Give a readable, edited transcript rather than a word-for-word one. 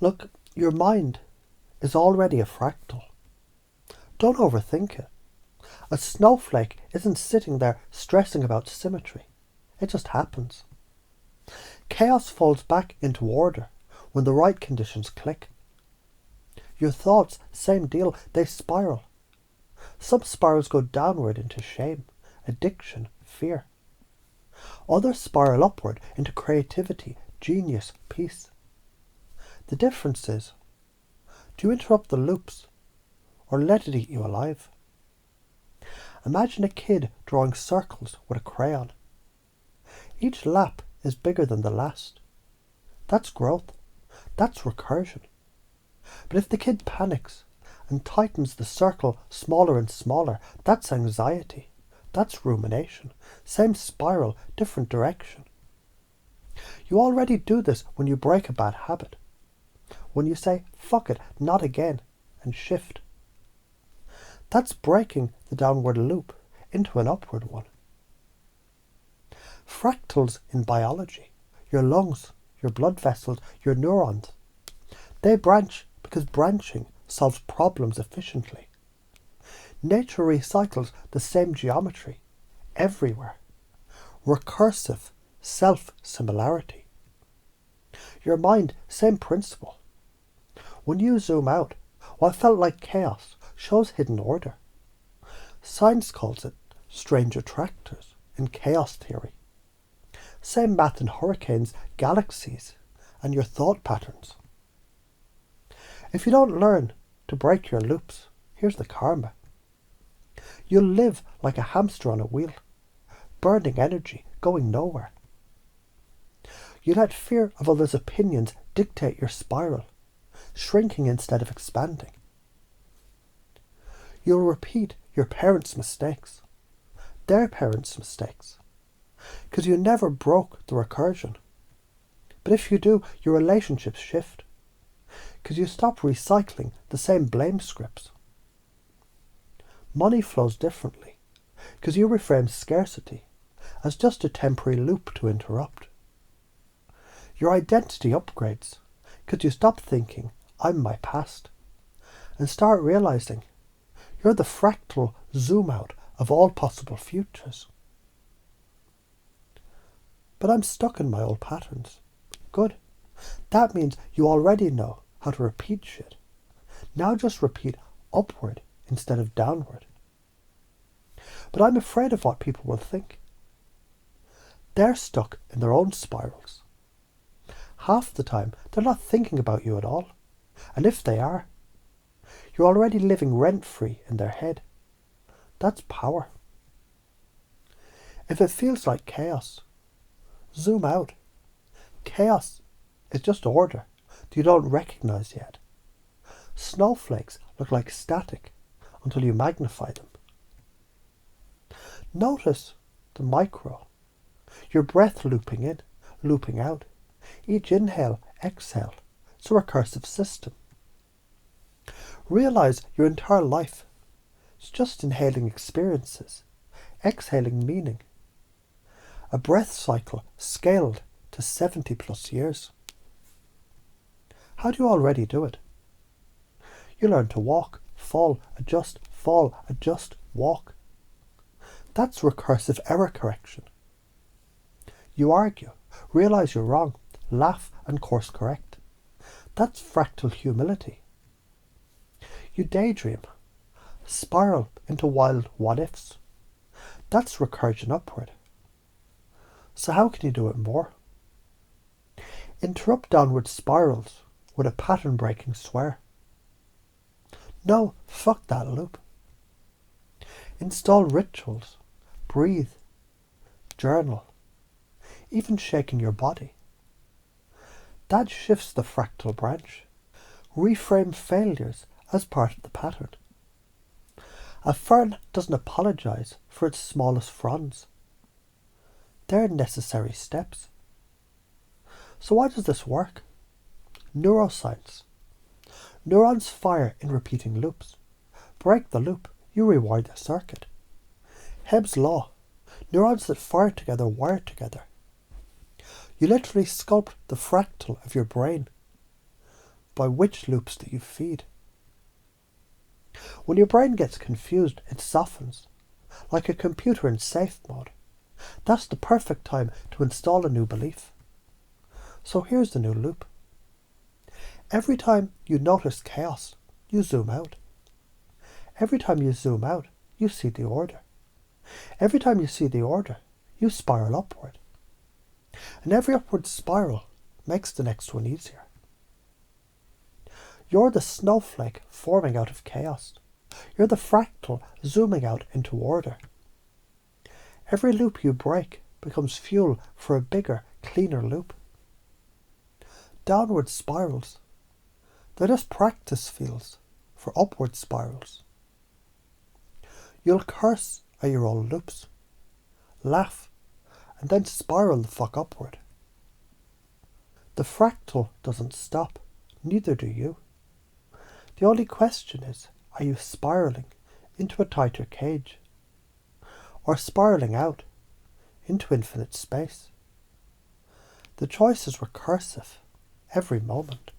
Look, your mind is already a fractal. Don't overthink it. A snowflake isn't sitting there stressing about symmetry. It just happens. Chaos falls back into order when the right conditions click. Your thoughts, same deal, they spiral. Some spirals go downward into shame, addiction, fear. Others spiral upward into creativity, genius, peace. The difference is, do you interrupt the loops or let it eat you alive? Imagine a kid drawing circles with a crayon. Each lap is bigger than the last. That's growth. That's recursion. But if the kid panics and tightens the circle smaller and smaller, that's anxiety. That's rumination. Same spiral, different direction. You already do this when you break a bad habit. When you say, fuck it, not again, and shift. That's breaking the downward loop into an upward one. Fractals in biology, your lungs, your blood vessels, your neurons, they branch because branching solves problems efficiently. Nature recycles the same geometry everywhere. Recursive self-similarity. Your mind, same principle. When you zoom out, what felt like chaos shows hidden order. Science calls it strange attractors in chaos theory. Same math in hurricanes, galaxies, and your thought patterns. If you don't learn to break your loops, here's the karma. You'll live like a hamster on a wheel, burning energy, going nowhere. You let fear of others' opinions dictate your spiral, shrinking instead of expanding. You'll repeat your parents' mistakes, their parents' mistakes, because you never broke the recursion. But if you do, your relationships shift, because you stop recycling the same blame scripts. Money flows differently, because you reframe scarcity as just a temporary loop to interrupt. Your identity upgrades, because you stop thinking, I'm my past, and start realizing you're the fractal zoom out of all possible futures. But I'm stuck in my old patterns. Good. That means you already know how to repeat shit. Now just repeat upward instead of downward. But I'm afraid of what people will think. They're stuck in their own spirals. Half the time, they're not thinking about you at all. And if they are, you're already living rent-free in their head. That's power. If it feels like chaos, zoom out. Chaos is just order that you don't recognize yet. Snowflakes look like static until you magnify them. Notice the micro. Your breath looping in, looping out. Each inhale, exhale. It's a recursive system. Realize your entire life is just inhaling experiences, exhaling meaning. A breath cycle scaled to 70 plus years. How do you already do it? You learn to walk, fall, adjust, walk. That's recursive error correction. You argue, realize you're wrong, laugh and course correct. That's fractal humility. You daydream, spiral into wild what-ifs. That's recursion upward. So how can you do it more? Interrupt downward spirals with a pattern-breaking swear. No, fuck that loop. Install rituals, breathe, journal, even shaking your body. That shifts the fractal branch. Reframe failures as part of the pattern. A fern doesn't apologize for its smallest fronds. They're necessary steps. So why does this work? Neuroscience. Neurons fire in repeating loops. Break the loop, you rewire the circuit. Hebb's law. Neurons that fire together wire together. You literally sculpt the fractal of your brain. by which loops that you feed. When your brain gets confused, it softens, like a computer in safe mode. That's the perfect time to install a new belief. So here's the new loop. Every time you notice chaos, you zoom out. Every time you zoom out, you see the order. Every time you see the order, you spiral upward. And every upward spiral makes the next one easier. You're the snowflake forming out of chaos. You're the fractal zooming out into order. Every loop you break becomes fuel for a bigger, cleaner loop. Downward spirals, they're just practice fields for upward spirals. You'll curse at your old loops, laugh, and then spiral the fuck upward. The fractal doesn't stop, neither do you. The only question is, are you spiraling into a tighter cage? Or spiraling out into infinite space? The choice is recursive every moment.